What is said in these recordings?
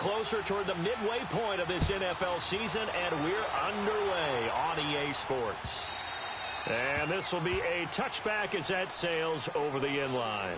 closer toward the midway point of this NFL season, and we're underway on EA Sports. And this will be a touchback as that sails over the inline.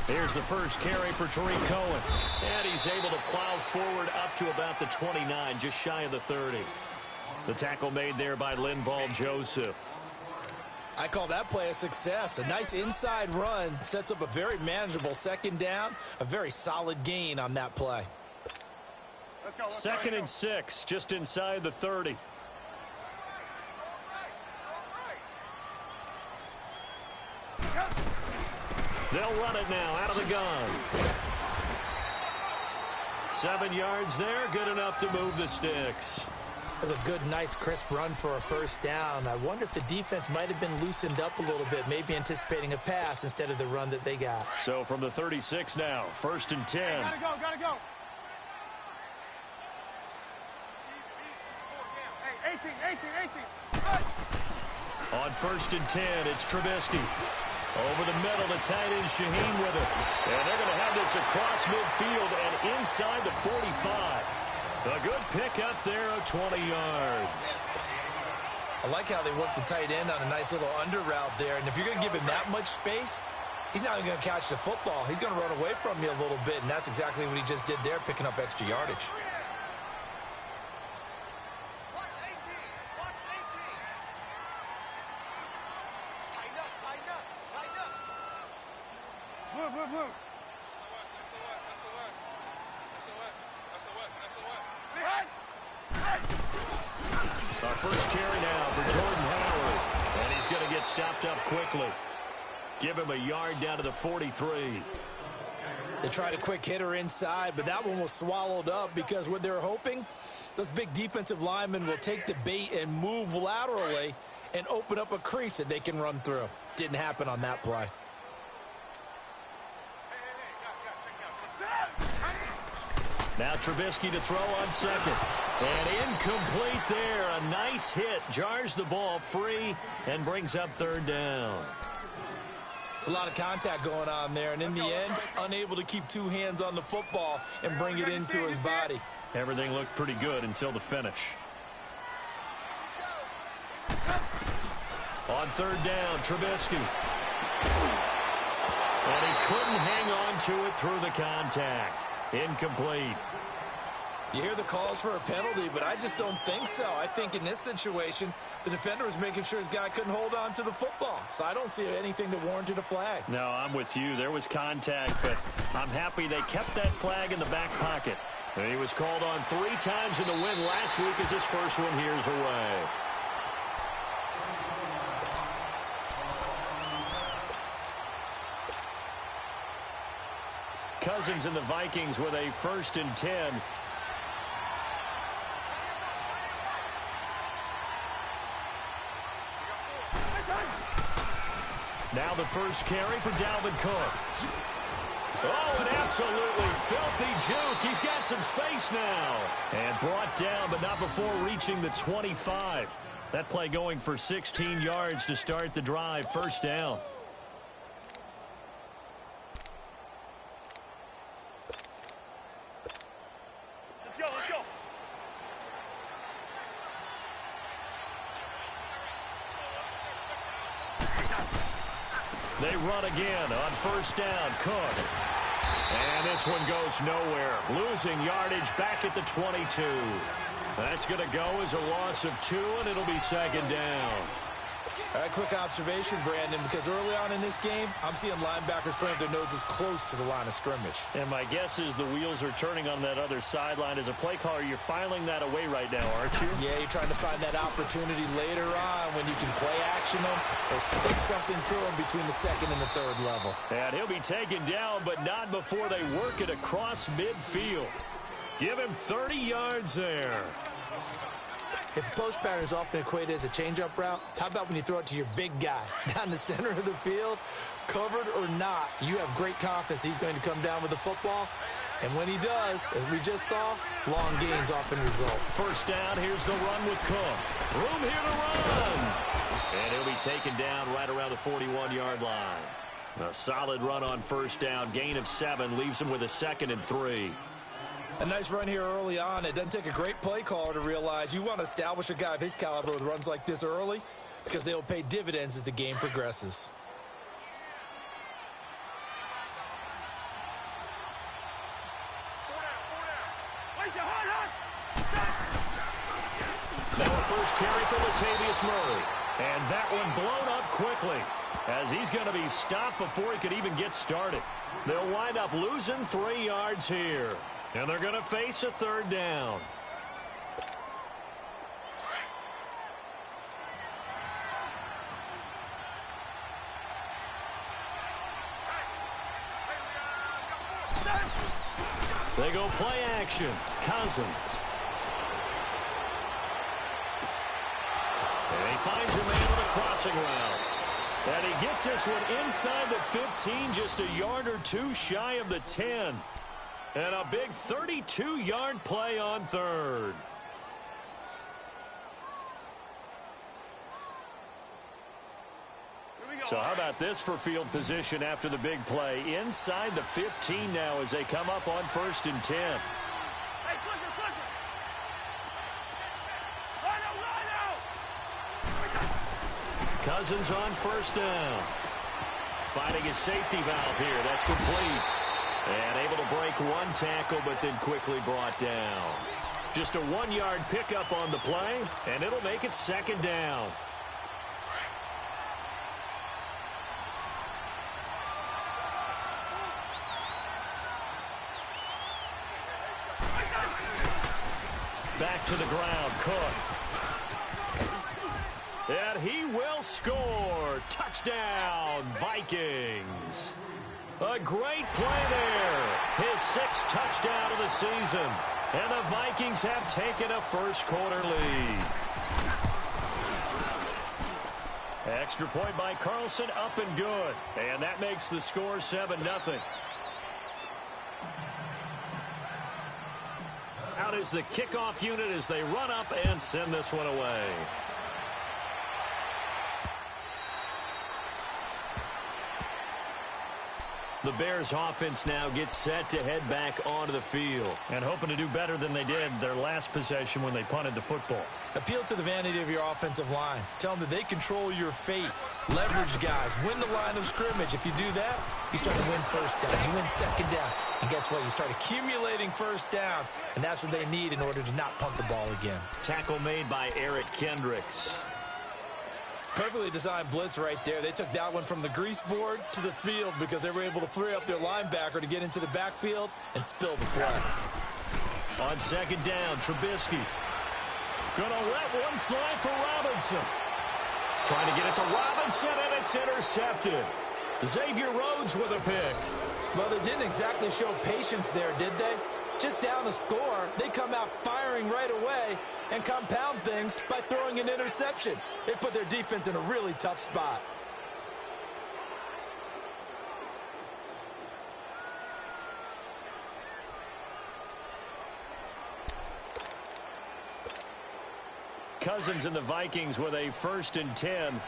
Here's the first carry for Tariq Cohen. And he's able to plow forward up to about the 29, just shy of the 30. The tackle made there by Linval Joseph. I call that play a success. A nice inside run sets up a very manageable second down. A very solid gain on that play. Second and 6, just inside the 30. They'll run it now out of the gun. 7 yards there, good enough to move the sticks. That's a good, nice, crisp run for a first down. I wonder if the defense might have been loosened up a little bit, maybe anticipating a pass instead of the run that they got. So from the 36 now, 1st and 10. Hey, gotta go. Hey, 18. On 1st and 10, it's Trubisky. Over the middle, the tight end Shaheen with it. And they're going to have this across midfield and inside the 45. A good pickup there of 20 yards. I like how they work the tight end on a nice little under route there. And if you're going to give him that much space, he's not going to catch the football. He's going to run away from you a little bit, and that's exactly what he just did there, picking up extra yardage. Our first carry now for Jordan Howard. And he's going to get stopped up quickly. Give him a yard down to the 43. They tried a quick hitter inside, but that one was swallowed up because what they're hoping, those big defensive linemen will take the bait and move laterally and open up a crease that they can run through. Didn't happen on that play. Now Trubisky to throw on second. And incomplete there. A nice hit. Jars the ball free and brings up 3rd down. It's a lot of contact going on there. And in the end, unable to keep 2 hands on the football and bring it into his body. Everything looked pretty good until the finish. On 3rd down, Trubisky. And he couldn't hang on to it through the contact. Incomplete. You hear the calls for a penalty, but I just don't think so. I think in this situation, the defender was making sure his guy couldn't hold on to the football. So I don't see anything that warranted a flag. No, I'm with you. There was contact, but I'm happy they kept that flag in the back pocket. And he was called on 3 times in the win last week as his first one here's away. Cousins and the Vikings with a 1st and 10. Now the first carry for Dalvin Cook. Oh, an absolutely filthy juke. He's got some space now. And brought down, but not before reaching the 25. That play going for 16 yards to start the drive. 1st down. Let's go. They run again on 1st down. Cook. And this one goes nowhere. Losing yardage back at the 22. That's going to go as a loss of 2, and it'll be 2nd down. All right, quick observation, Brandon, because early on in this game, I'm seeing linebackers playing their noses close to the line of scrimmage. And my guess is the wheels are turning on that other sideline. As a play caller, you're filing that away right now, aren't you? Yeah, you're trying to find that opportunity later on when you can play action them or stick something to them between the 2nd and the 3rd level. And he'll be taken down, but not before they work it across midfield. Give him 30 yards there. If the post pattern is often equated as a change-up route, how about when you throw it to your big guy down the center of the field? Covered or not, you have great confidence he's going to come down with the football. And when he does, as we just saw, long gains often result. First down, here's the run with Cook. Room here to run. And he'll be taken down right around the 41-yard line. A solid run on first down. Gain of 7 leaves him with a 2nd and 3. A nice run here early on. It doesn't take a great play caller to realize you want to establish a guy of his caliber with runs like this early because they will pay dividends as the game progresses. Now a first carry for Latavius Murray. And that one blown up quickly as he's going to be stopped before he could even get started. They'll wind up losing 3 yards here. And they're going to face a 3rd down. They go play action. Cousins. And he finds a man with a crossing route. And he gets this one inside the 15, just a yard or 2 shy of the 10. And a big 32-yard play on 3rd. So how about this for field position after the big play? Inside the 15 now as they come up on 1st and 10. Hey, Flicker! Line out! Cousins on 1st down. Finding his safety valve here. That's complete. And able to break 1 tackle, but then quickly brought down. Just a 1-yard pickup on the play, and it'll make it 2nd down. Back to the ground, Cook. And he will score. Touchdown, Vikings. A great play there. His 6th touchdown of the season. And the Vikings have taken a first-quarter lead. Extra point by Carlson, up and good. And that makes the score 7-0. Out is the kickoff unit as they run up and send this one away. The Bears offense now gets set to head back onto the field and hoping to do better than they did their last possession when they punted the football. Appeal to the vanity of your offensive line. Tell them that they control your fate. Leverage guys. Win the line of scrimmage. If you do that, you start to win first down. You win 2nd down. And guess what? You start accumulating first downs. And that's what they need in order to not punt the ball again. Tackle made by Eric Kendricks. Perfectly designed blitz right there. They took that one from the grease board to the field because they were able to free up their linebacker to get into the backfield and spill the play. On 2nd down, Trubisky. Gonna let one fly for Robinson. Trying to get it to Robinson, and it's intercepted. Xavier Rhodes with a pick. Well, they didn't exactly show patience there, did they? Just down the score, they come out firing right away and compound things by throwing an interception. They put their defense in a really tough spot. Cousins and the Vikings with a 1st and 10.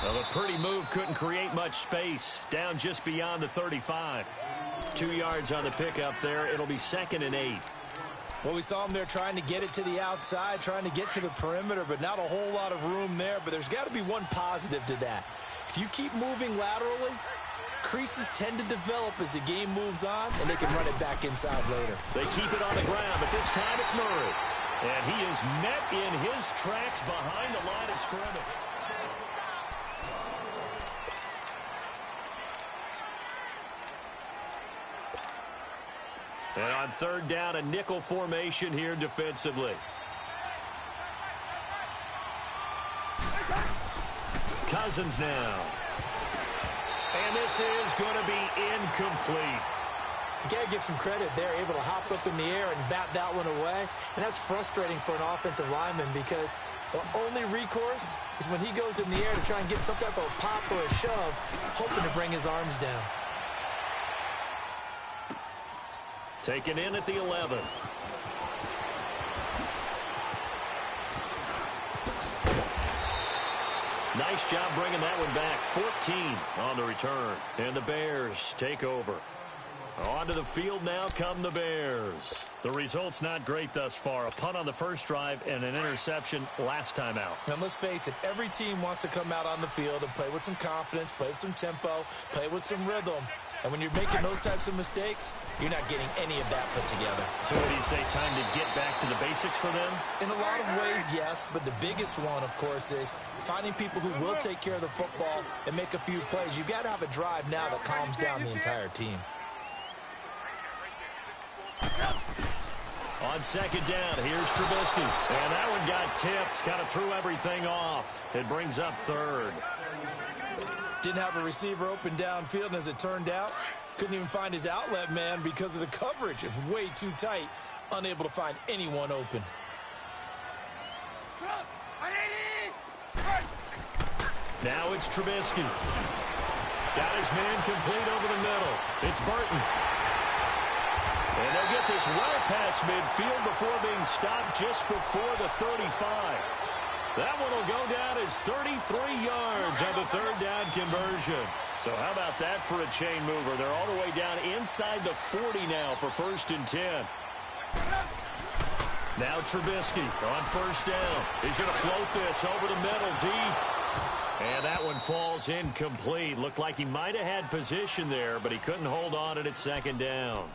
Well, a pretty move couldn't create much space. Down just beyond the 35. 2 yards on the pickup there. It'll be 2nd and 8. Well, we saw him there trying to get it to the outside, trying to get to the perimeter, but not a whole lot of room there. But there's got to be one positive to that. If you keep moving laterally, creases tend to develop as the game moves on, and they can run it back inside later. They keep it on the ground, but this time it's Murray. And he is met in his tracks behind the line of scrimmage. And on 3rd down, a nickel formation here defensively. Cousins now. And this is going to be incomplete. You got to give some credit. They're able to hop up in the air and bat that one away. And that's frustrating for an offensive lineman because the only recourse is when he goes in the air to try and get some type of a pop or a shove, hoping to bring his arms down. Taken in at the 11. Nice job bringing that one back. 14 on the return. And the Bears take over. Onto the field now come the Bears. The result's not great thus far. A punt on the first drive and an interception last time out. And let's face it, every team wants to come out on the field and play with some confidence, play with some tempo, play with some rhythm. And when you're making those types of mistakes, you're not getting any of that put together. So what do you say, time to get back to the basics for them? In a lot of ways, yes, but the biggest one, of course, is finding people who will take care of the football and make a few plays. You've got to have a drive now that calms down the entire team. On second down, here's Trubisky. And that one got tipped, kind of threw everything off. It brings up third. Didn't have a receiver open downfield, and as it turned out, couldn't even find his outlet man because of the coverage. It was way too tight, unable to find anyone open. Now it's Trubisky. Got his man complete over the middle. It's Burton. And they'll get this well past midfield before being stopped just before the 35. That one will go down as 33 yards on the third down conversion. So how about that for a chain mover? They're all the way down inside the 40 now for 1st and 10. Now Trubisky on first down. He's going to float this over the middle deep. And that one falls incomplete. Looked like he might have had position there, but he couldn't hold on it at second down.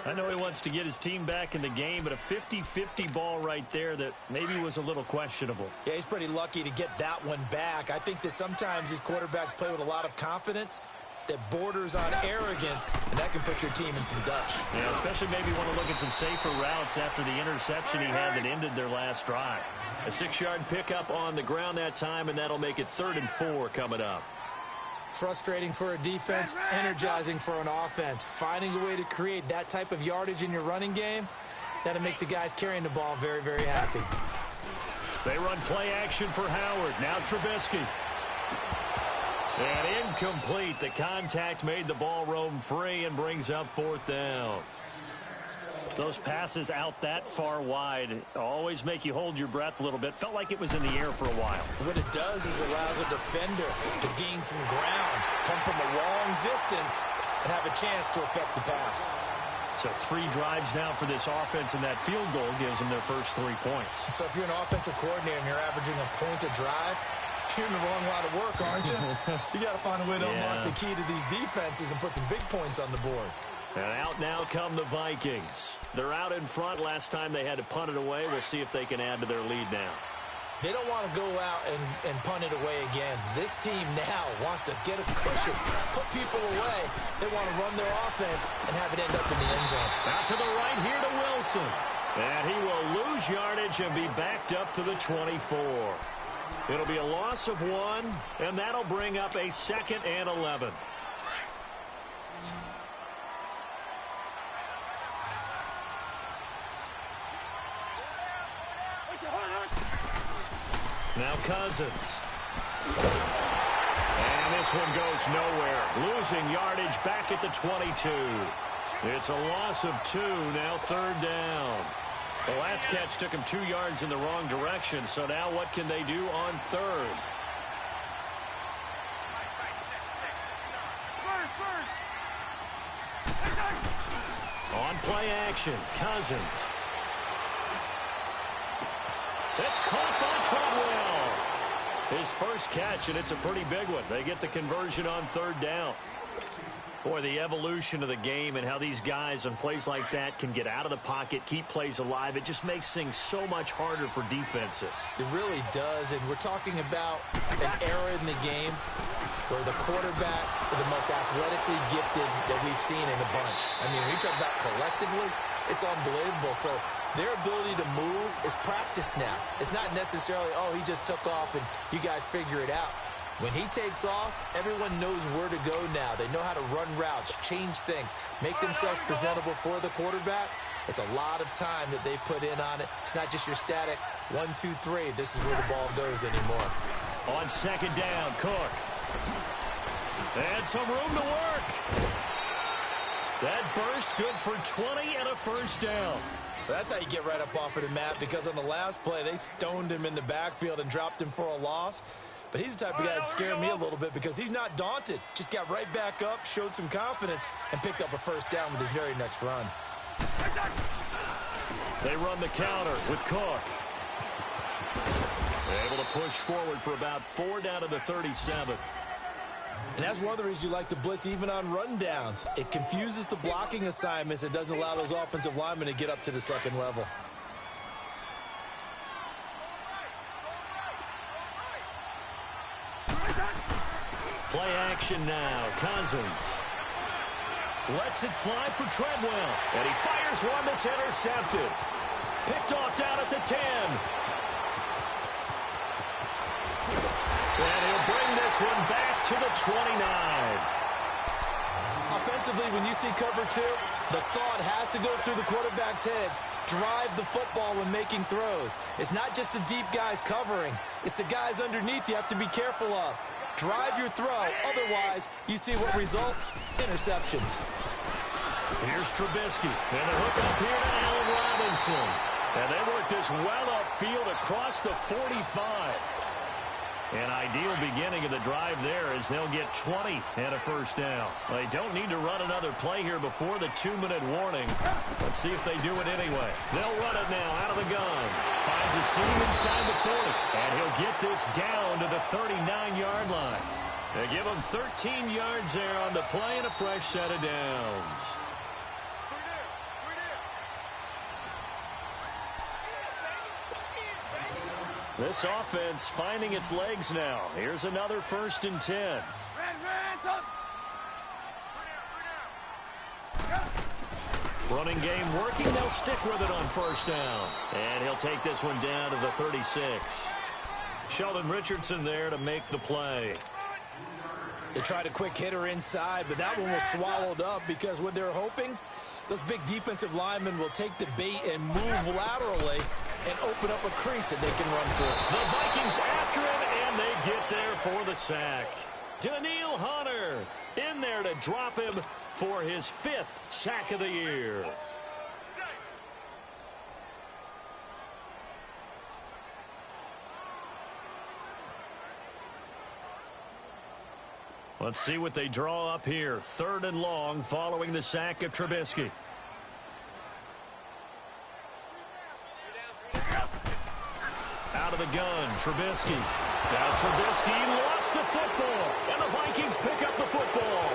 I know he wants to get his team back in the game, but a 50-50 ball right there that maybe was a little questionable. Yeah, he's pretty lucky to get that one back. I think that sometimes these quarterbacks play with a lot of confidence that borders on arrogance, and that can put your team in some Dutch. Yeah, especially maybe want to look at some safer routes after the interception he had that ended their last drive. A 6-yard pickup on the ground that time, and that'll make it 3rd and 4 coming up. Frustrating for a defense, energizing for an offense. Finding a way to create that type of yardage in your running game, that'll make the guys carrying the ball very, very happy. They run play action for Howard. Now Trubisky. And incomplete. The contact made the ball roam free and brings up 4th down. Those passes out that far wide always make you hold your breath a little bit. Felt like it was in the air for a while. What it does is allows a defender to gain some ground, come from a long distance, and have a chance to affect the pass. So 3 drives now for this offense, and that field goal gives them their first 3 points. So if you're an offensive coordinator and you're averaging a point a drive, you're in the wrong line of work, aren't you? You got to find a way to unlock the key to these defenses and put some big points on the board. And out now come the Vikings. They're out in front. Last time they had to punt it away. We'll see if they can add to their lead now. They don't want to go out and punt it away again. This team now wants to get a cushion, put people away. They want to run their offense and have it end up in the end zone. Out to the right here to Wilson. And he will lose yardage and be backed up to the 24. It'll be a loss of 1, and that'll bring up a 2nd and 11. Now Cousins. And this one goes nowhere. Losing yardage back at the 22. It's a loss of 2, now 3rd down. The last catch took him 2 yards in the wrong direction, so now what can they do on 3rd? On play action, Cousins. It's caught by Treadwell. His first catch, and it's a pretty big one. They get the conversion on 3rd down. Boy, the evolution of the game and how these guys on plays like that can get out of the pocket, keep plays alive, it just makes things so much harder for defenses. It really does, and we're talking about an era in the game where the quarterbacks are the most athletically gifted that we've seen in a bunch. I mean, when you talk about collectively, it's unbelievable. So Their ability to move is practiced now. It's not necessarily, oh, he just took off and you guys figure it out. When he takes off, everyone knows where to go now. They know how to run routes, change things, make themselves presentable for the quarterback. It's a lot of time that they put in on it. It's not just your static 1, 2, 3. This is where the ball goes anymore. On second down, Cook. And some room to work. That burst good for 20 and a first down. That's how you get right up off of the map, because on the last play, they stoned him in the backfield and dropped him for a loss. But he's the type of guy that scared me a little bit because he's not daunted. Just got right back up, showed some confidence, and picked up a first down with his very next run. They run the counter with Cook. Able to push forward for about 4 down to the 37. And that's one of the reasons you like to blitz even on rundowns. It confuses the blocking assignments. It doesn't allow those offensive linemen to get up to the second level. Play action now. Cousins lets it fly for Treadwell. And he fires one that's intercepted. Picked off down at the 10. And he'll bring this one back to the 29. Offensively, when you see cover 2, the thought has to go through the quarterback's head. Drive the football when making throws. It's not just the deep guys covering. It's the guys underneath you have to be careful of. Drive your throw. Otherwise, you see what results? Interceptions. Here's Trubisky. And the hook up here to Allen Robinson. And they work this well upfield across the 45. An ideal beginning of the drive there as they'll get 20 and a first down. They don't need to run another play here before the 2-minute warning. Let's see if they do it anyway. They'll run it now out of the gun. Finds a seam inside the 40. And he'll get this down to the 39-yard line. They give him 13 yards there on the play and a fresh set of downs. This offense finding its legs now. Here's another 1st and 10. Running game working. They'll stick with it on 1st down. And he'll take this one down to the 36. Sheldon Richardson there to make the play. They tried a quick hitter inside, but that one was swallowed up because what they're hoping, those big defensive linemen will take the bait and move laterally and open up a crease that they can run through. The Vikings after him, and they get there for the sack. Daniil Hunter in there to drop him for his 5th sack of the year. Let's see what they draw up here. 3rd and long following the sack of Trubisky. Out of the gun, Trubisky. Now Trubisky lost the football, and the Vikings pick up the football.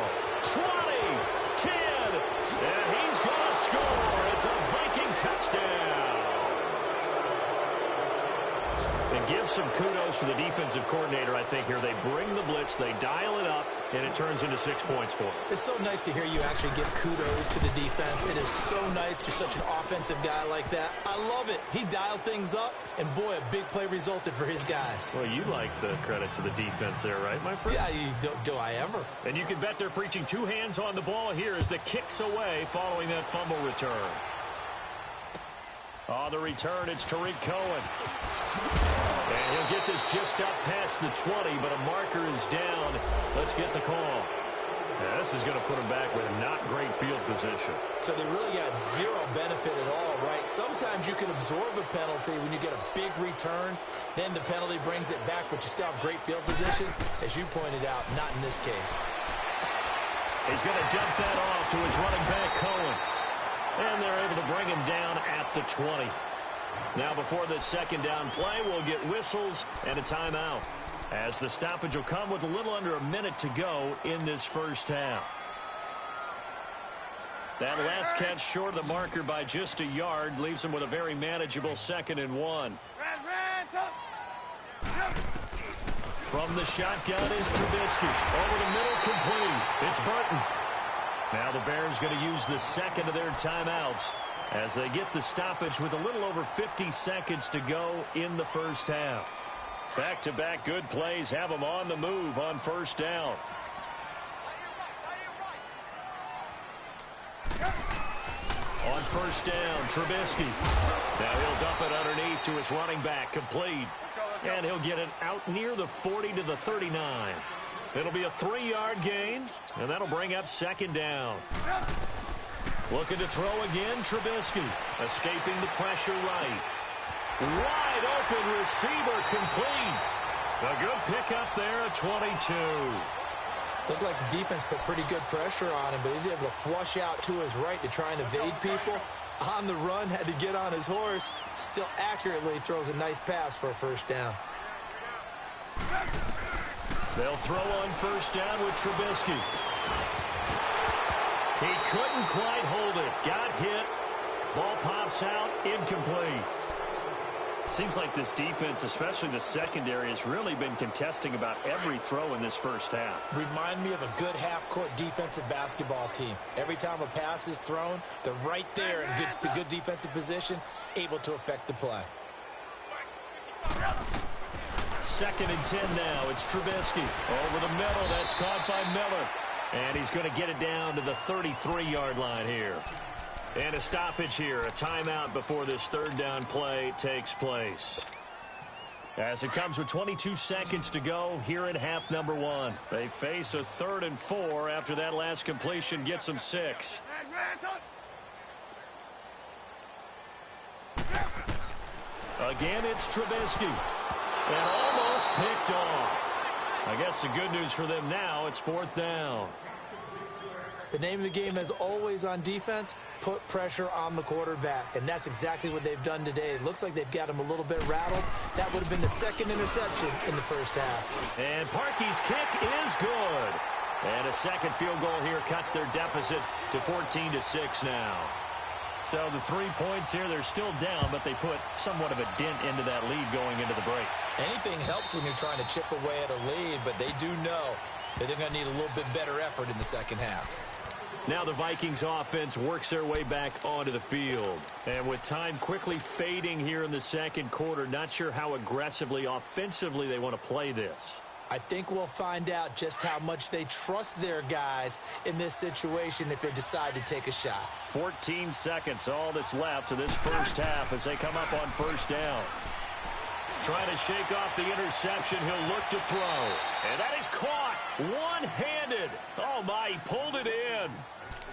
20, 10, and he's going to score. It's a Viking touchdown. And give some kudos to the defensive coordinator, I think, here. They bring the blitz, they dial it up, and it turns into 6 points for them. It's so nice to hear you actually give kudos to the defense. It is so nice you're such an offensive guy like that. I love it. He dialed things up, and boy, a big play resulted for his guys. Well, you like the credit to the defense there, right, my friend? Yeah, do I ever? And you can bet they're preaching 2 hands on the ball here as the kick's away following that fumble return. On the return, it's Tariq Cohen. And he'll get this just up past the 20, but a marker is down. Let's get the call. Yeah, this is going to put him back with not great field position. So they really got zero benefit at all, right? Sometimes you can absorb a penalty when you get a big return. Then the penalty brings it back, but you still have great field position. As you pointed out, not in this case. He's going to dump that off to his running back, Cohen. And they're able to bring him down at the 20. Now before this 2nd down play, we'll get whistles and a timeout, as the stoppage will come with a little under a minute to go in this first half. That last catch short of the marker by just a yard leaves him with a very manageable 2nd and 1. From the shotgun is Trubisky. Over the middle, complete. It's Burton. Now the Bears going to use the 2nd of their timeouts. as they get the stoppage with a little over 50 seconds to go in the first half. Back-to-back good plays have them on the move on first down. On first down, Trubisky. Now he'll dump it underneath to his running back, complete. And he'll get it out near the 40 to the 39. It'll be a 3-yard gain, and that'll bring up second down. Looking to throw again, Trubisky. Escaping the pressure right. Wide open receiver, complete. A good pickup there at 22. Looked like the defense put pretty good pressure on him, but he's able to flush out to his right to try and evade people. On the run, had to get on his horse. Still accurately throws a nice pass for a first down. They'll throw on first down with Trubisky. He couldn't quite hold it. Got hit. Ball pops out. Incomplete. Seems like this defense, especially the secondary, has really been contesting about every throw in this first half. Remind me of a good half-court defensive basketball team. Every time a pass is thrown, they're right there in good defensive position, able to affect the play. 2nd and 10 now. It's Trubisky. Over the middle. That's caught by Miller. And he's going to get it down to the 33-yard line here. And a stoppage here, a timeout before this third down play takes place. As it comes with 22 seconds to go here in half number 1. They face a 3rd and 4 after that last completion gets them 6. Again, it's Trubisky. And almost picked off. I guess the good news for them now, it's 4th down. The name of the game, as always on defense, put pressure on the quarterback. And that's exactly what they've done today. It looks like they've got him a little bit rattled. That would have been the 2nd interception in the first half. And Parkey's kick is good. And a second field goal here cuts their deficit to 14-6 now. So the 3 points here, they're still down, but they put somewhat of a dent into that lead going into the break. Anything helps when you're trying to chip away at a lead, but they do know that they're going to need a little bit better effort in the second half. Now the Vikings offense works their way back onto the field. And with time quickly fading here in the second quarter, not sure how aggressively, offensively they want to play this. I think we'll find out just how much they trust their guys in this situation if they decide to take a shot. 14 seconds, all that's left of this first half as they come up on first down. Trying to shake off the interception, he'll look to throw. And that is caught one-handed. Oh, my, he pulled it in.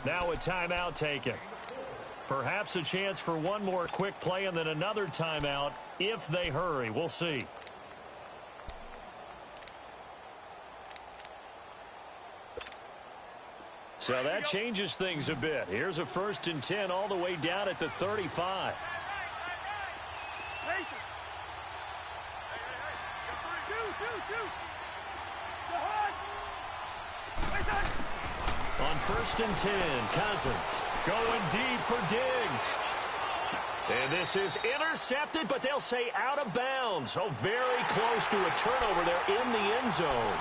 Now a timeout taken. Perhaps a chance for one more quick play and then another timeout if they hurry. We'll see. So that changes things a bit. Here's a 1st and 10 all the way down at the 35. On 1st and 10, Cousins going deep for Diggs. And this is intercepted, but they'll say out of bounds. Oh, very close to a turnover there in the end zone.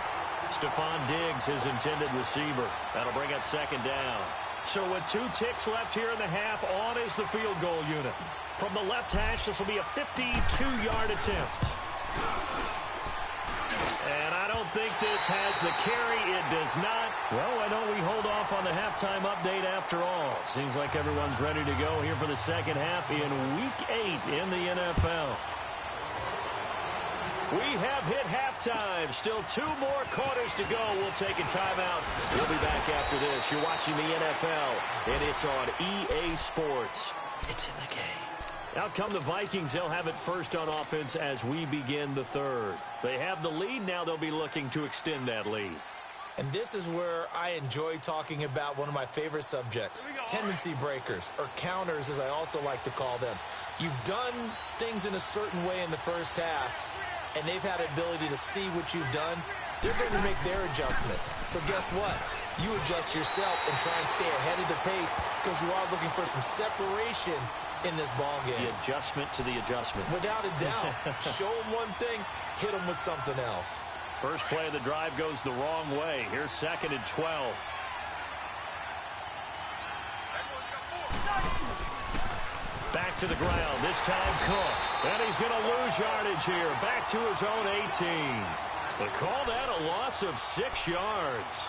Stephon Diggs, his intended receiver. That'll bring up second down. So with 2 ticks left here in the half, on is the field goal unit. From the left hash, this will be a 52-yard attempt. And I don't think this has the carry. It does not. Well, why don't we hold off on the halftime update after all? Seems like everyone's ready to go here for the second half in Week 8 in the NFL. We have hit halftime. Still 2 more quarters to go. We'll take a timeout. We'll be back after this. You're watching the NFL, and it's on EA Sports. It's in the game. Out come the Vikings. They'll have it first on offense as we begin the third. They have the lead. Now they'll be looking to extend that lead. And this is where I enjoy talking about one of my favorite subjects, tendency breakers, or counters as I also like to call them. You've done things in a certain way in the first half, and they've had the ability to see what you've done. They're going to make their adjustments. So guess what? You adjust yourself and try and stay ahead of the pace because you are looking for some separation in this ball game. The adjustment to the adjustment. Without a doubt. Show them one thing, hit them with something else. First play of the drive goes the wrong way. Here's 2nd and 12. back to the ground. This time Cook. And he's going to lose yardage here. Back to his own 18. They call that a loss of 6 yards.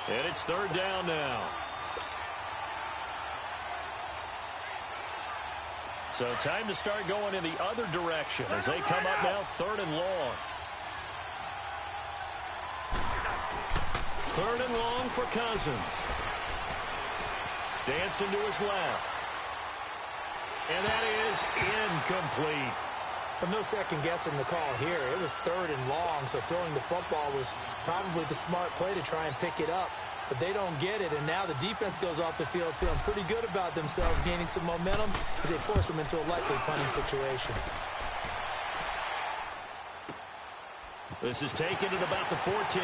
And it's third down now. So time to start going in the other direction as they come up now third and long. Third and long for Cousins. Dancing to his left. And that is incomplete. But no second guessing the call here. It was third and long, so throwing the football was probably the smart play to try and pick it up. But they don't get it, and now the defense goes off the field feeling pretty good about themselves, gaining some momentum as they force them into a likely punting situation. This is taken at about the 14.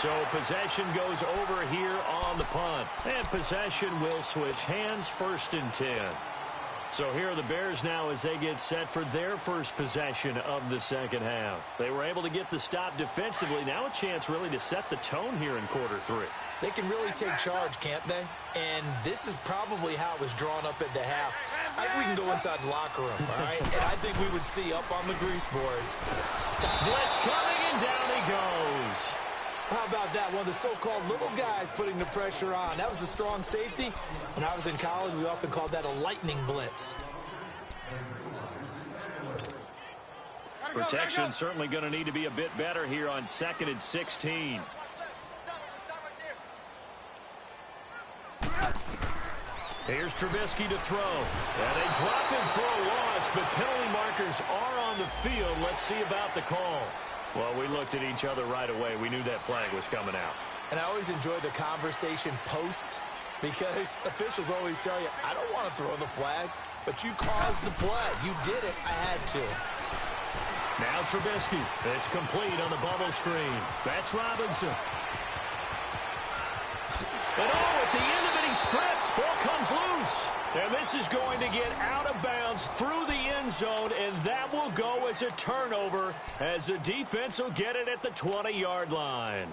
So possession goes over here on the punt. And possession will switch hands, first and 10. So here are the Bears now as they get set for their first possession of the second half. They were able to get the stop defensively. Now a chance really to set the tone here in quarter 3. They can really take charge, can't they? And this is probably how it was drawn up at the half. I think we can go inside the locker room, all right? And I think we would see up on the grease boards. Stop. Blitz coming, and down he goes. How about that? One of the so-called little guys putting the pressure on. That was the strong safety. When I was in college, we often called that a lightning blitz. Protection certainly going to need to be a bit better here on 2nd and 16. Here's Trubisky to throw. And they drop him for a loss, but penalty markers are on the field. Let's see about the call. Well, we looked at each other right away. We knew that flag was coming out. And I always enjoy the conversation post because officials always tell you, I don't want to throw the flag, but you caused the play. You did it. I had to. Now Trubisky. It's complete on the bubble screen. That's Robinson. And at the end of it, he's stripped. Ball comes loose. And this is going to get out of bounds through the end zone, and that will go as a turnover as the defense will get it at the 20-yard line.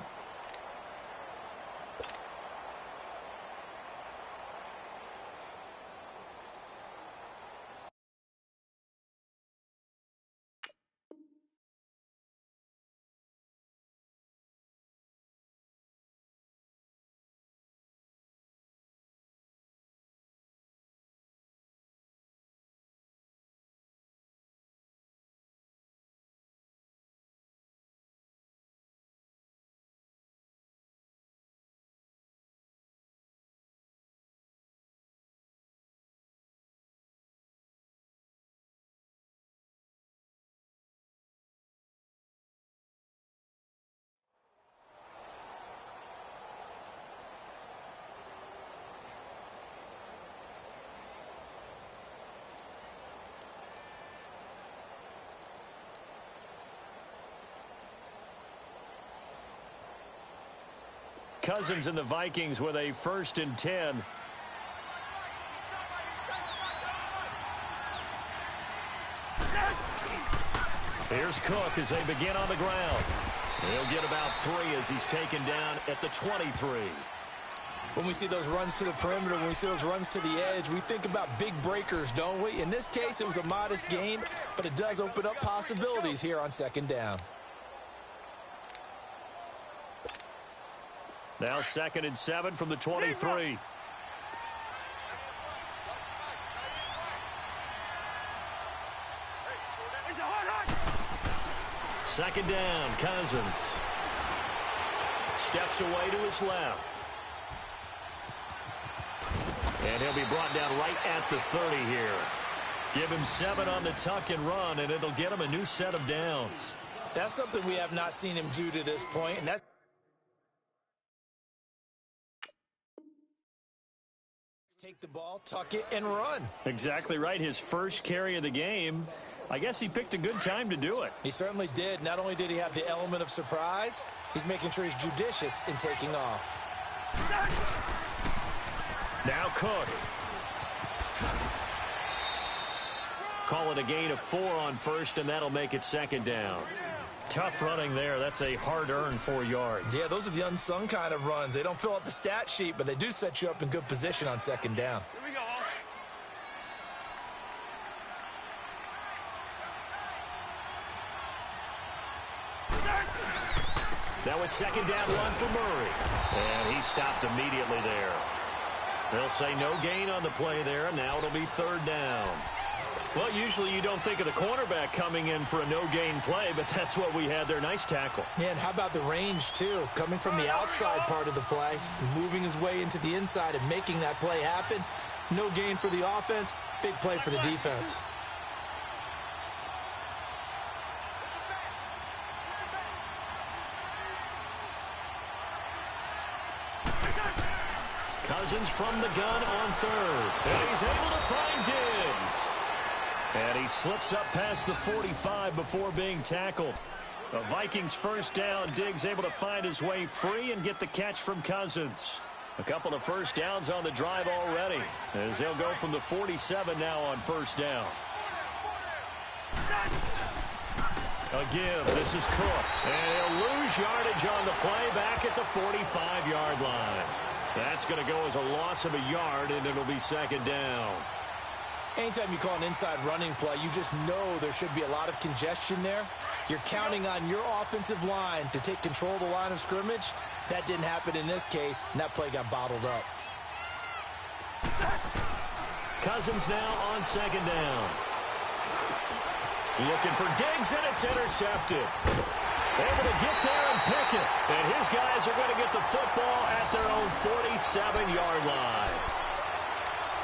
Cousins and the Vikings with a 1st and 10. Here's Cook as they begin on the ground. He'll get about 3 as he's taken down at the 23. When we see those runs to the perimeter, when we see those runs to the edge, we think about big breakers, don't we? In this case, it was a modest gain, but it does open up possibilities here on 2nd down. Now 2nd and 7 from the 23. Second down, Cousins. Steps away to his left. And he'll be brought down right at the 30 here. Give him 7 on the tuck and run, and it'll get him a new set of downs. That's something we have not seen him do to this point, and that's take the ball, tuck it, and run. Exactly right. His first carry of the game. I guess he picked a good time to do it. He certainly did. Not only did he have the element of surprise, he's making sure he's judicious in taking off. Now Cook. Call it a gain of 4 on 1st, and that'll make it 2nd down. tough running there. That's a hard-earned 4 yards. Yeah, those are the unsung kind of runs. They don't fill up the stat sheet, but they do set you up in good position on second down. Here we go. That was second down run for Murray. And he stopped immediately there. They'll say no gain on the play there, and now it'll be third down. Well, usually you don't think of the cornerback coming in for a no-gain play, but that's what we had there. Nice tackle. Yeah, and how about the range, too? Coming from the outside part of the play, moving his way into the inside and making that play happen. No gain for the offense, big play for the defense. Cousins from the gun on third. And he's able to find Diggs. And he slips up past the 45 before being tackled. The Vikings first down. Diggs able to find his way free and get the catch from Cousins. A couple of first downs on the drive already, as they'll go from the 47 now on first down. A give. This is Cook. And he'll lose yardage on the play back at the 45-yard line. That's going to go as a loss of a yard, and it'll be second down. Anytime you call an inside running play, you just know there should be a lot of congestion there. You're counting on your offensive line to take control of the line of scrimmage. That didn't happen in this case, and that play got bottled up. Cousins now on second down. Looking for Diggs, and it's intercepted. Able to get there and pick it. And his guys are going to get the football at their own 47-yard line.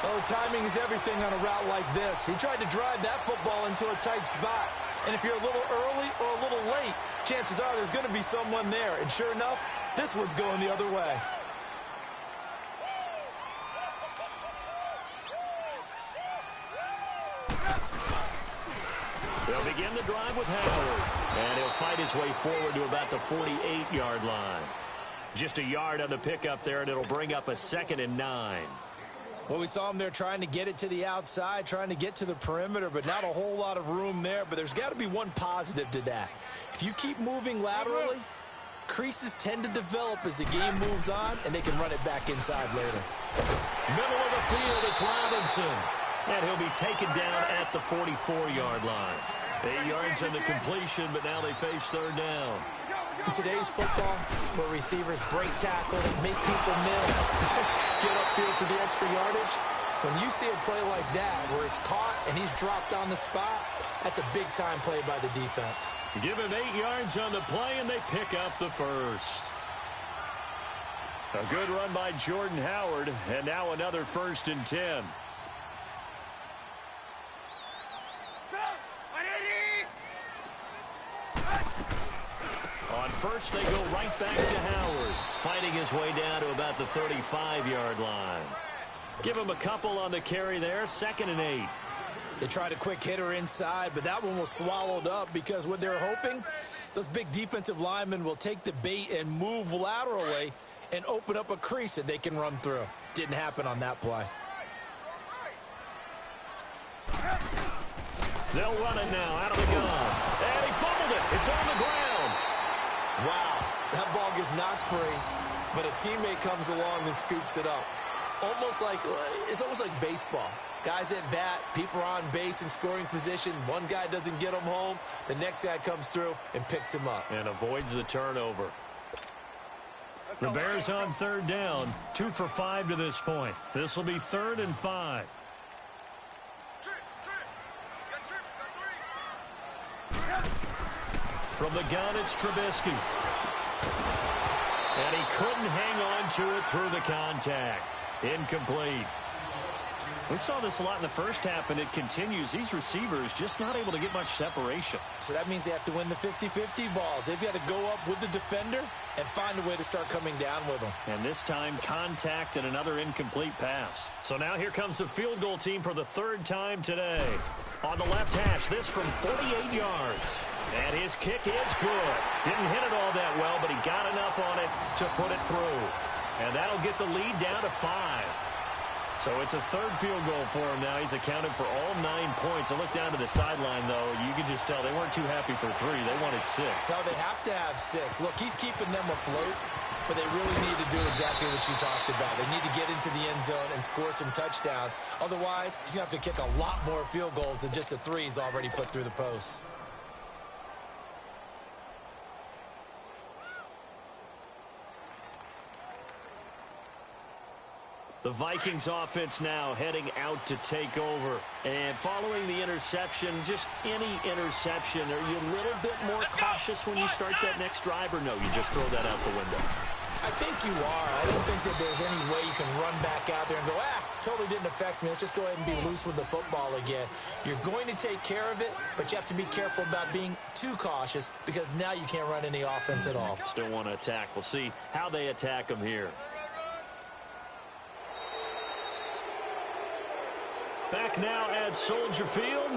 Oh, timing is everything on a route like this. He tried to drive that football into a tight spot. And if you're a little early or a little late, chances are there's going to be someone there. And sure enough, this one's going the other way. They'll begin the drive with Howard. And he'll fight his way forward to about the 48-yard line. Just a yard on the pickup there, and it'll bring up a 2nd and 9. Well, we saw him there trying to get it to the outside, trying to get to the perimeter, but not a whole lot of room there. But there's got to be one positive to that. If you keep moving laterally, creases tend to develop as the game moves on, and they can run it back inside later. Middle of the field, it's Robinson. And he'll be taken down at the 44-yard line. 8 yards on the completion, but now they face third down. In today's football, where receivers break tackles, make people miss, get upfield for the extra yardage, when you see a play like that where it's caught and he's dropped on the spot, that's a big-time play by the defense. Give him 8 yards on the play, and they pick up the first. A good run by Jordan Howard, and now another 1st and 10. On first, they go right back to Howard, fighting his way down to about the 35-yard line. Give him a couple on the carry there, 2nd and 8. They tried a quick hitter inside, but that one was swallowed up because what they're hoping, those big defensive linemen will take the bait and move laterally and open up a crease that they can run through. Didn't happen on that play. They'll run it now out of the gun. And he fumbled it. It's on the ground. Wow, that ball gets knocked free, but a teammate comes along and scoops it up. It's almost like baseball. Guys at bat, people are on base in scoring position. One guy doesn't get him home. The next guy comes through and picks him up. And avoids the turnover. The Bears on third down, 2 for 5 to this point. This will be 3rd and 5. From the gun, it's Trubisky. And he couldn't hang on to it through the contact. Incomplete. We saw this a lot in the first half, and it continues. These receivers just not able to get much separation. So that means they have to win the 50-50 balls. They've got to go up with the defender and find a way to start coming down with them. And this time, contact and another incomplete pass. So now here comes the field goal team for the 3rd time today. On the left hash, this from 48 yards. And his kick is good. Didn't hit it all that well, but he got enough on it to put it through. And that'll get the lead down to 5. So it's a third field goal for him now. He's accounted for all 9 points. I look down to the sideline, though. You can just tell they weren't too happy for 3. They wanted 6. So they have to have 6. Look, he's keeping them afloat, but they really need to do exactly what you talked about. They need to get into the end zone and score some touchdowns. Otherwise, he's going to have to kick a lot more field goals than just the 3 he's already put through the posts. The Vikings offense now heading out to take over. And following the interception, just any interception, are you a little bit more cautious when you start that next drive, or no, you just throw that out the window? I think you are. I don't think that there's any way you can run back out there and go, totally didn't affect me. Let's just go ahead and be loose with the football again. You're going to take care of it, but you have to be careful about being too cautious because now you can't run any offense at all. Still want to attack. We'll see how they attack them here. Back now at Soldier Field.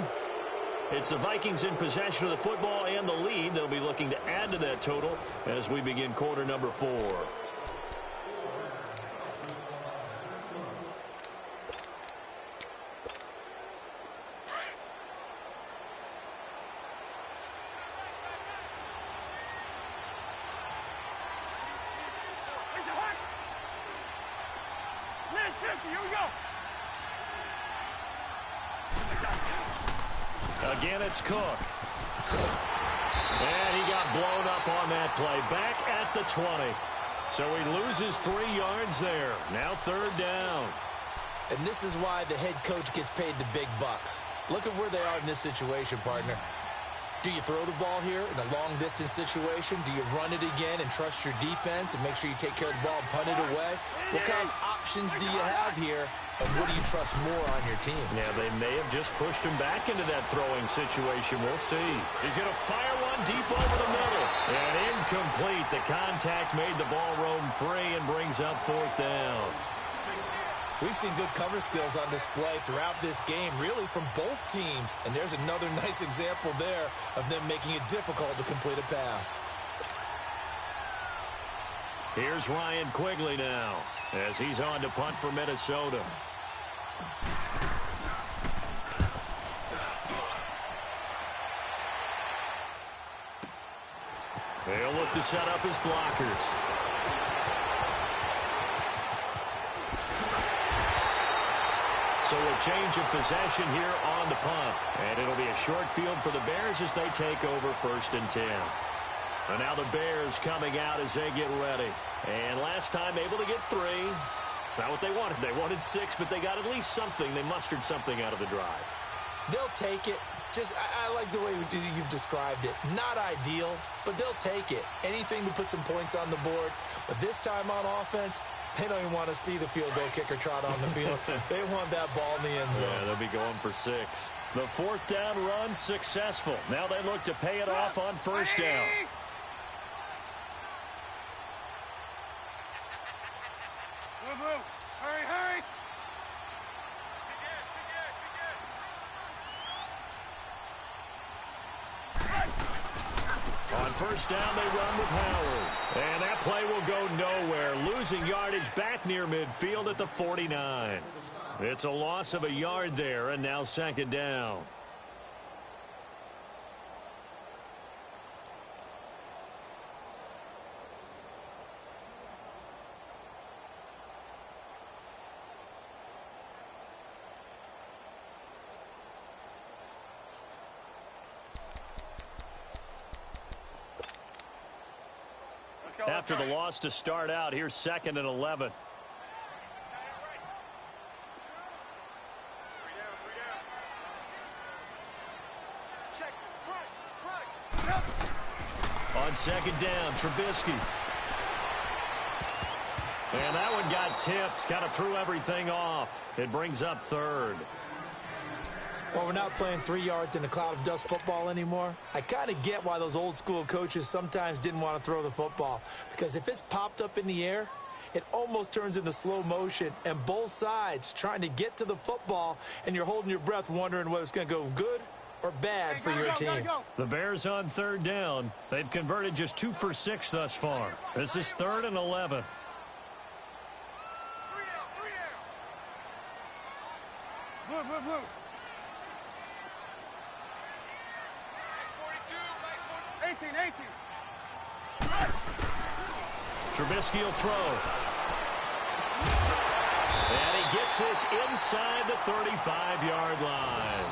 It's the Vikings in possession of the football and the lead. They'll be looking to add to that total as we begin quarter number 4. Here we go. Again, it's Cook. And he got blown up on that play. Back at the 20. So he loses 3 yards there. Now third down. And this is why the head coach gets paid the big bucks. Look at where they are in this situation, partner. Do you throw the ball here in a long-distance situation? Do you run it again and trust your defense and make sure you take care of the ball and punt it away? What kind of options do you have here, and what do you trust more on your team? Yeah, they may have just pushed him back into that throwing situation. We'll see. He's going to fire one deep over the middle. And incomplete. The contact made the ball roam free and brings up 4th down. We've seen good cover skills on display throughout this game, really from both teams. And there's another nice example there of them making it difficult to complete a pass. Here's Ryan Quigley now as he's on to punt for Minnesota. They'll look to set up his blockers. So a change of possession here on the punt. And it'll be a short field for the Bears as they take over 1st and 10. And now the Bears coming out as they get ready. And last time able to get 3. It's not what they wanted. They wanted 6, but they got at least something. They mustered something out of the drive. They'll take it. I like the way you've described it. Not ideal, but they'll take it. Anything to put some points on the board. But this time on offense, they don't even want to see the field goal kicker trot on the field. They want that ball in the end zone. Yeah, they'll be going for 6. The 4th down run successful. Now they look to pay it off on 1st down. Move. Hurry. On 1st down, they run with Howard. And that play will go nowhere. Losing yardage back near midfield at the 49. It's a loss of a yard there, and now 2nd down. After the loss to start out, here's 2nd and 11. On 2nd down, Trubisky. And that one got tipped, kind of threw everything off. It brings up 3rd. Well, we're not playing 3 yards in a cloud of dust football anymore. I kind of get why those old school coaches sometimes didn't want to throw the football. Because if it's popped up in the air, it almost turns into slow motion. And both sides trying to get to the football, and you're holding your breath wondering whether it's going to go good or bad for your team. The Bears on 3rd down. They've converted just 2 for 6 thus far. This is 3rd and 11. Trubisky will throw. And he gets this inside the 35-yard line.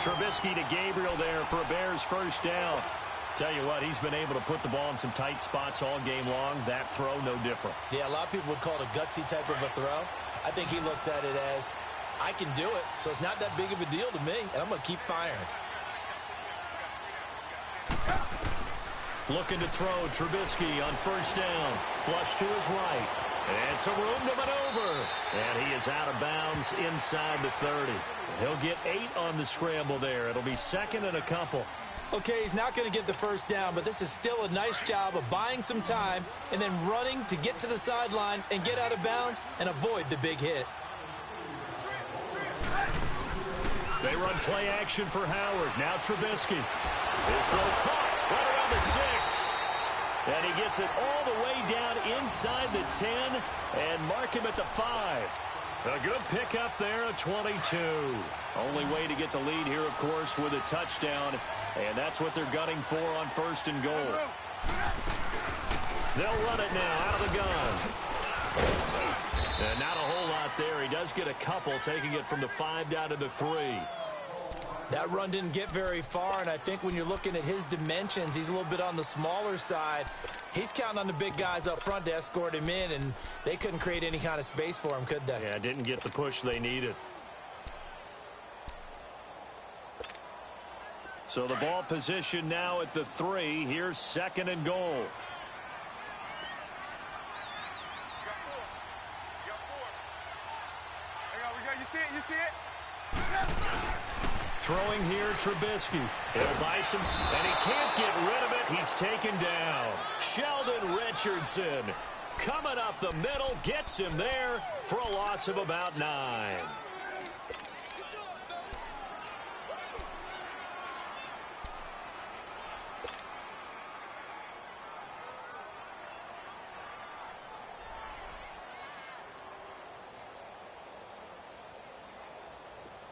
Trubisky to Gabriel there for a Bears first down. Tell you what, he's been able to put the ball in some tight spots all game long. That throw, no different. Yeah, a lot of people would call it a gutsy type of a throw. I think he looks at it as, I can do it, so it's not that big of a deal to me, and I'm going to keep firing. Looking to throw, Trubisky on first down. Flush to his right. And some room to maneuver. And he is out of bounds inside the 30. He'll get 8 on the scramble there. It'll be second and a couple. Okay, he's not going to get the first down, but this is still a nice job of buying some time and then running to get to the sideline and get out of bounds and avoid the big hit. They run play action for Howard. Now Trubisky. This throw caught right around the 6. And he gets it all the way down inside the 10 and mark him at the 5. A good pickup there at 22. Only way to get the lead here, of course, with a touchdown. And that's what they're gunning for on first and goal. They'll run it now out of the gun. And not a whole lot there. He does get a couple, taking it from the 5 down to the 3. That run didn't get very far, and I think when you're looking at his dimensions, he's a little bit on the smaller side. He's counting on the big guys up front to escort him in, and they couldn't create any kind of space for him, could they? Yeah, didn't get the push they needed. So the ball position now at the 3. Here's second and goal. You see it? You see it? Throwing here, Trubisky. He'll buy some, and he can't get rid of it. He's taken down. Sheldon Richardson coming up the middle, gets him there for a loss of about 9.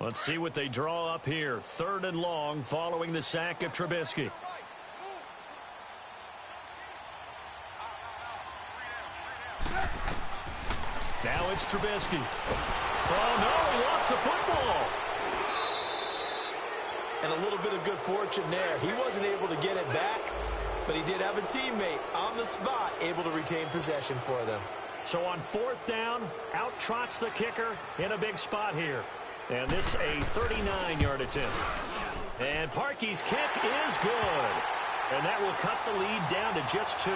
Let's see what they draw up here. 3rd and long following the sack of Trubisky. Now it's Trubisky. Oh, no, he lost the football. And a little bit of good fortune there. He wasn't able to get it back, but he did have a teammate on the spot able to retain possession for them. So on 4th down, out trots the kicker in a big spot here. And this a 39-yard attempt. And Parkey's kick is good. And that will cut the lead down to just 2.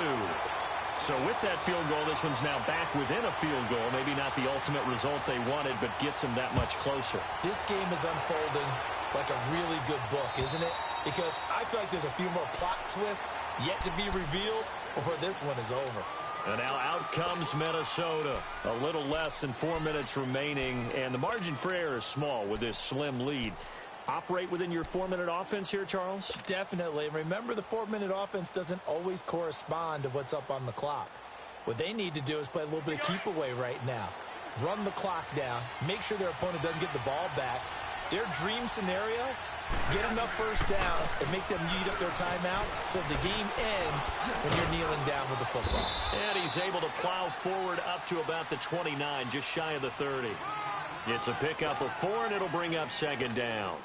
So with that field goal, this one's now back within a field goal. Maybe not the ultimate result they wanted, but gets them that much closer. This game is unfolding like a really good book, isn't it? Because I feel like there's a few more plot twists yet to be revealed before this one is over. And now out comes Minnesota. A little less than 4 minutes remaining, and the margin for error is small with this slim lead. Operate within your 4-minute offense here, Charles? Definitely. Remember, the 4-minute offense doesn't always correspond to what's up on the clock. What they need to do is play a little bit of keep away right now. Run the clock down. Make sure their opponent doesn't get the ball back. Their dream scenario, get enough first downs and make them eat up their timeouts so the game ends when you're kneeling down with the football. And he's able to plow forward up to about the 29, just shy of the 30. It's a pickup of 4, and it'll bring up 2nd down.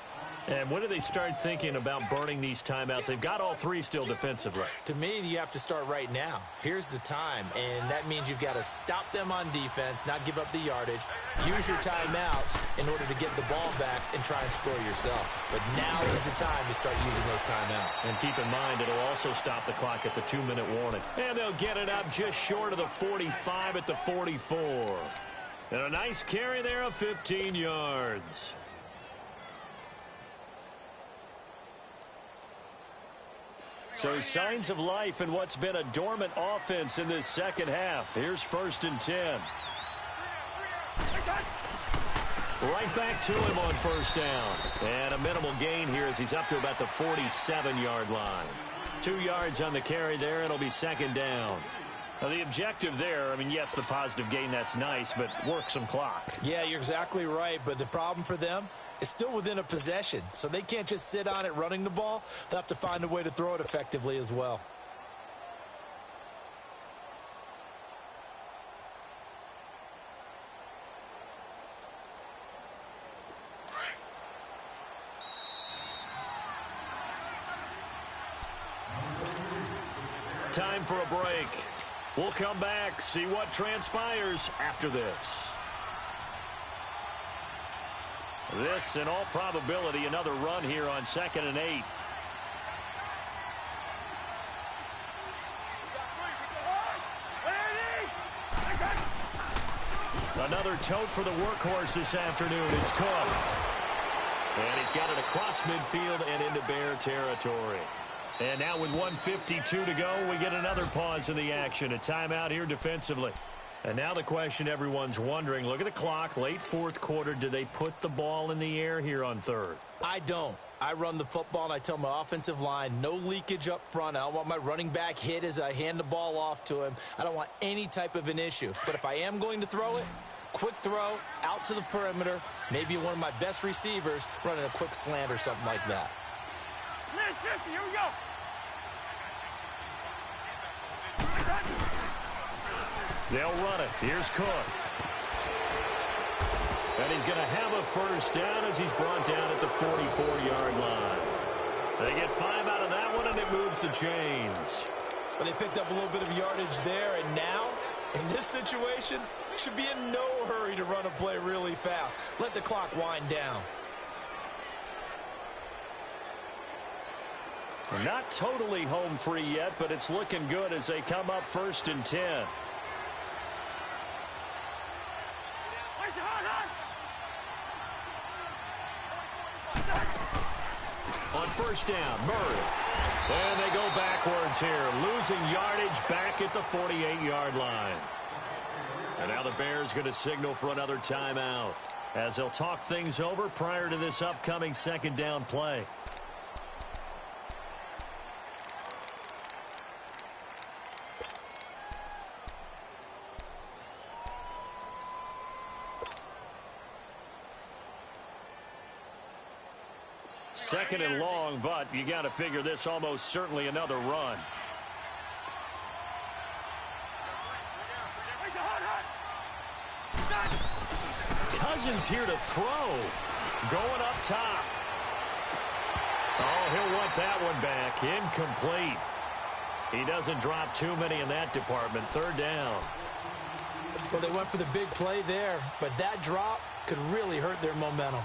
And when do they start thinking about burning these timeouts? They've got all 3 still defensively. To me, you have to start right now. Here's the time, and that means you've got to stop them on defense, not give up the yardage, use your timeouts in order to get the ball back and try and score yourself. But now is the time to start using those timeouts. And keep in mind, it'll also stop the clock at the 2-minute warning. And they'll get it up just short of the 45 at the 44. And a nice carry there of 15 yards. So signs of life in what's been a dormant offense in this second half. Here's 1st and 10. Right back to him on 1st down. And a minimal gain here as he's up to about the 47-yard line. 2 yards on the carry there. It'll be 2nd down. Now, the objective there, I mean, yes, the positive gain, that's nice, but work some clock. Yeah, you're exactly right. But the problem for them, is still within a possession, so they can't just sit on it running the ball. They'll have to find a way to throw it effectively as well. Time for a break. We'll come back, see what transpires after this. This, in all probability, another run here on 2nd and 8. Another tote for the workhorse this afternoon. It's Cook. And he's got it across midfield and into Bear territory. And now with 1:52 to go, we get another pause in the action. A timeout here defensively. And now the question everyone's wondering, look at the clock, late 4th quarter. Do they put the ball in the air here on 3rd? I don't. I run the football, and I tell my offensive line, no leakage up front. I don't want my running back hit as I hand the ball off to him. I don't want any type of an issue. But if I am going to throw it, quick throw, out to the perimeter, maybe one of my best receivers running a quick slant or something like that. Here we go. They'll run it. Here's Cook. And he's going to have a first down as he's brought down at the 44-yard line. They get 5 out of that one, and it moves the chains. But they picked up a little bit of yardage there, and now, in this situation, should be in no hurry to run a play really fast. Let the clock wind down. They're not totally home free yet, but it's looking good as they come up 1st and 10. On 1st down, Murray. And they go backwards here, losing yardage back at the 48-yard line. And now the Bears going to signal for another timeout as they'll talk things over prior to this upcoming 2nd down play. Second and long, but you got to figure this almost certainly another run. Cousins here to throw. Going up top. Oh, he'll want that one back. Incomplete. He doesn't drop too many in that department. 3rd down. Well, they went for the big play there, but that drop could really hurt their momentum.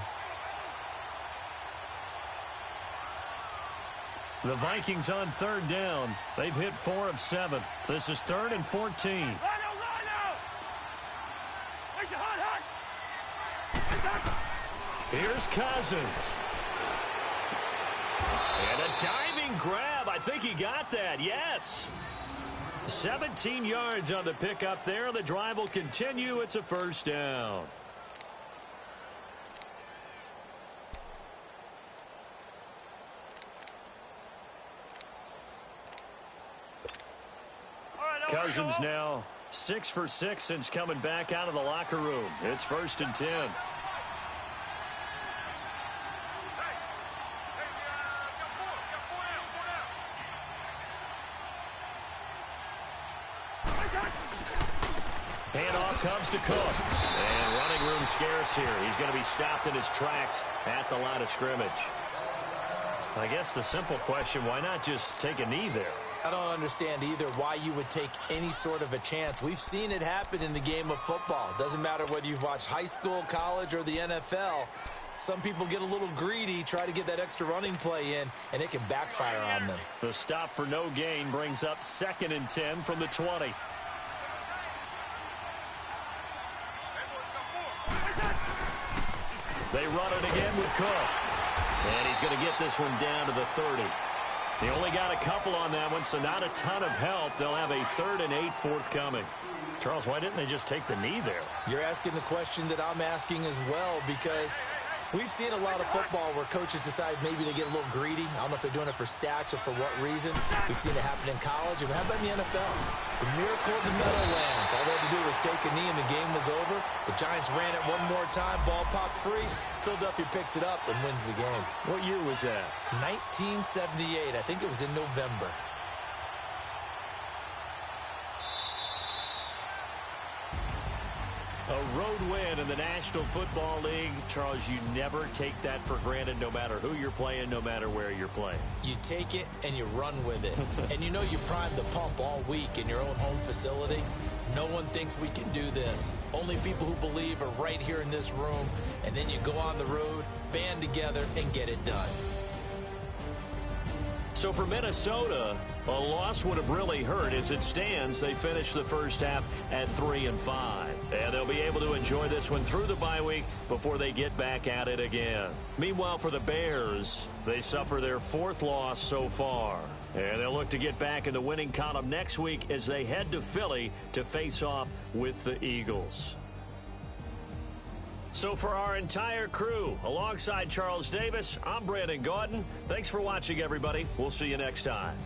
The Vikings on 3rd down. They've hit 4 of 7. This is 3rd and 14. Here's Cousins. And a diving grab. I think he got that. Yes. 17 yards on the pickup there. The drive will continue. It's a 1st down. Cousins now 6 for 6 since coming back out of the locker room. It's 1st and 10. Handoff comes to Cook. And running room scarce here. He's going to be stopped in his tracks at the line of scrimmage. I guess the simple question, why not just take a knee there? I don't understand either why you would take any sort of a chance. We've seen it happen in the game of football. Doesn't matter whether you've watched high school, college, or the NFL. Some people get a little greedy, try to get that extra running play in, and it can backfire on them. The stop for no gain brings up 2nd and 10 from the 20. They run it again with Cook. And he's going to get this one down to the 30. He only got a couple on that one, so not a ton of help. They'll have a 3rd and 8 forthcoming. Charles, why didn't they just take the knee there? You're asking the question that I'm asking as well, because We've seen a lot of football where coaches decide maybe they get a little greedy. I don't know if they're doing it for stats or for what reason. We've seen it happen in college. And how about in the NFL? The miracle of the Meadowlands. All they had to do was take a knee and the game was over. The Giants ran it one more time. Ball popped free. Philadelphia picks it up and wins the game. What year was that? 1978. I think it was in November. A road win in the National Football League. Charles, you never take that for granted, no matter who you're playing, no matter where you're playing. You take it and you run with it. And you know you primed the pump all week in your own home facility. No one thinks we can do this. Only people who believe are right here in this room. And then you go on the road, band together, and get it done. So for Minnesota, a loss would have really hurt. As it stands, they finished the first half at 3-5. And they'll be able to enjoy this one through the bye week before they get back at it again. Meanwhile, for the Bears, they suffer their 4th loss so far. And they'll look to get back in the winning column next week as they head to Philly to face off with the Eagles. So for our entire crew, alongside Charles Davis, I'm Brandon Gaudin. Thanks for watching, everybody. We'll see you next time.